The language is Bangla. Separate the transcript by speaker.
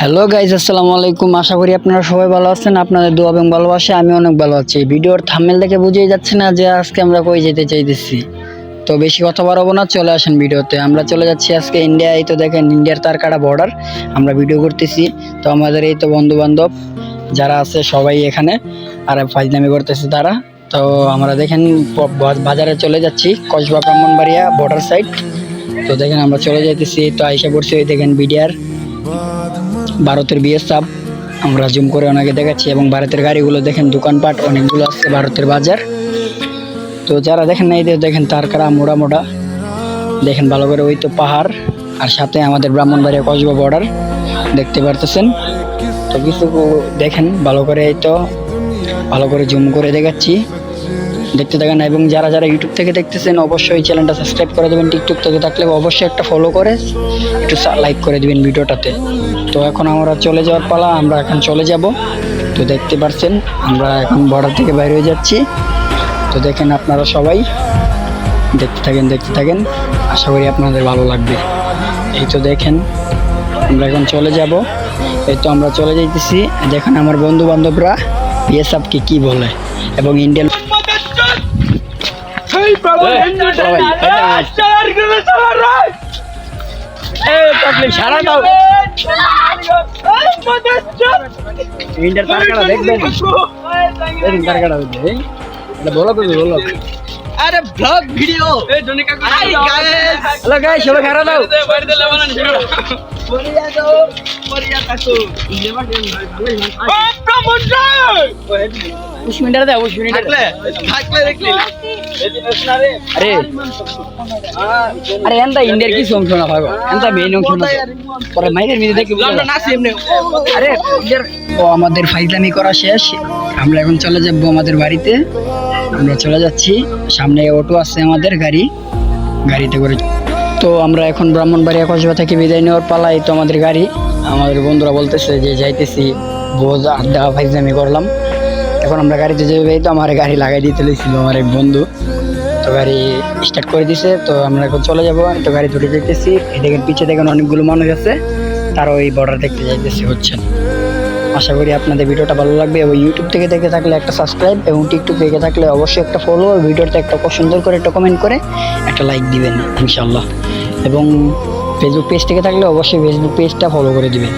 Speaker 1: হ্যালো গাইজ, আসসালামু আলাইকুম। আশা করি আপনারা সবাই ভালো আছেন। আপনাদের দোয়া এবং ভালোবাসা আমি অনেক ভালো আছি। ভিডিওর থাম্বনেল দেখে বুঝেই যাচ্ছে না যে আজকে আমরা কই যেতে চাইতেছি। তো বেশি কথা বাড়াবো না, চলে আসেন ভিডিওতে। আমরা চলে যাচ্ছি আজকে ইন্ডিয়া। এই তো দেখেন ইন্ডিয়ার তারকাটা বর্ডার আমরা ভিডিও করতেছি। তো আমাদের এই তো বন্ধু বান্ধব যারা আছে সবাই এখানে আর ফাইজলামি করতেছে তারা। তো আমরা দেখেন বাজারে চলে যাচ্ছি, কসবা ব্রাহ্মণবাড়িয়া বর্ডার সাইড। তো দেখেন আমরা চলে যাইতেছি, তো আইসা পড়ছি। ওই দেখেন বিডিআর ভারতের বিএসএফ, আমরা জুম করে ওনাকে দেখাচ্ছি। এবং ভারতের গাড়িগুলো দেখেন, দোকানপাট অনেকগুলো আছে, ভারতের বাজার। তো যারা দেখেন না, এই দেখেন তারকারা মোড়া মোড়া দেখেন ভালো করে। ওই তো পাহাড়, আর সাথে আমাদের ব্রাহ্মণবাড়িয়া কসবা বর্ডার দেখতে পারতেছেন। তো কিছু দেখেন ভালো করে, এই তো ভালো করে জুম করে দেখাচ্ছি, দেখতে থাকেন। এবং যারা যারা ইউটিউব থেকে দেখতেছেন অবশ্যই চ্যানেলটা সাবস্ক্রাইব করে দেবেন। টিকটক থেকে থাকলে অবশ্যই একটা ফলো করে একটু লাইক করে দিবেন ভিডিওটাতে। তো এখন আমরা চলে যাওয়ার পালা, আমরা এখন চলে যাব। তো দেখতে পাচ্ছেন আমরা এখন বর্ডার থেকে বাইরে হয়ে যাচ্ছি। তো দেখেন আপনারা সবাই দেখতে থাকেন, আশা করি আপনাদের ভালো লাগবে। এই তো দেখেন আমরা এখন চলে যাব। এই তো আমরা চলে যাইতেছি। দেখেন আমার বন্ধু বান্ধবরা বিএসএফকে কি বলে এবং ইন্ডিয়ান সারা দাও। ইন্ডিয়ার তারকাটা দেখবেন, তারকাটা বলো বলো।
Speaker 2: আরে ব্লগ ভিডিও এই জনিকা হাই গাইস
Speaker 1: হ্যালো গাইস, সবাই খারা দাও।
Speaker 2: বাড়ি দিলে বানান শুরু বরিয়া দাও বরিয়া থাকো ইলেবা গেম ভালোই ও প্রমোশন
Speaker 1: 20 মিনিট দাও, 20 মিনিট
Speaker 2: থাকলে দেখলি
Speaker 1: আরে আরে এন্টা ইন্ডিয়ার কি অংশ না ভাগো, এন্টা মেইন অংশ না পরে মাইরের মিনিট দেখি
Speaker 2: আমরা নাচি এমনি
Speaker 1: আরে ইন্ডিয়ার। তো আমাদের ফাইজলামি করা শেষ, আমরা এখন চলে যাব আমাদের বাড়িতে। আমরা চলে যাচ্ছি, সামনে অটো আছে আমাদের গাড়িতে করে। তো আমরা এখন ব্রাহ্মণবাড়িয়া কসবা থেকে বিদায় নেওয়ার পালাই। তো আমাদের গাড়ি, আমাদের বন্ধুরা বলতেছে যে যাইতেছি, বোঝ আড্ডা ফাইজলামি করলাম। এখন আমরা গাড়িতে যাবে। তো আমার গাড়ি লাগাই দিতে লেগেছিল আমার এক বন্ধু, তো গাড়ি স্টার্ট করে দিছে। তো আমরা এখন চলে যাবো। তো গাড়ি ধরে যেতেছি। এই দেখেন পিছে দেখেন অনেকগুলো মানুষ আছে, তারা ওই বর্ডার দেখতে যাইতেছে হচ্ছেন। আশা করি আপনাদের ভিডিওটা ভালো লাগবে। এবং ইউটিউব থেকে দেখে থাকলে একটা সাবস্ক্রাইব, এবং টিকটক দেখে থাকলে অবশ্যই একটা ফলো, ভিডিওতে একটা সুন্দর করে একটা কমেন্ট করে একটা লাইক দিবেন ইনশাল্লাহ। এবং ফেসবুক পেজ থেকে থাকলে অবশ্যই ফেসবুক পেজটা ফলো করে দিবেন।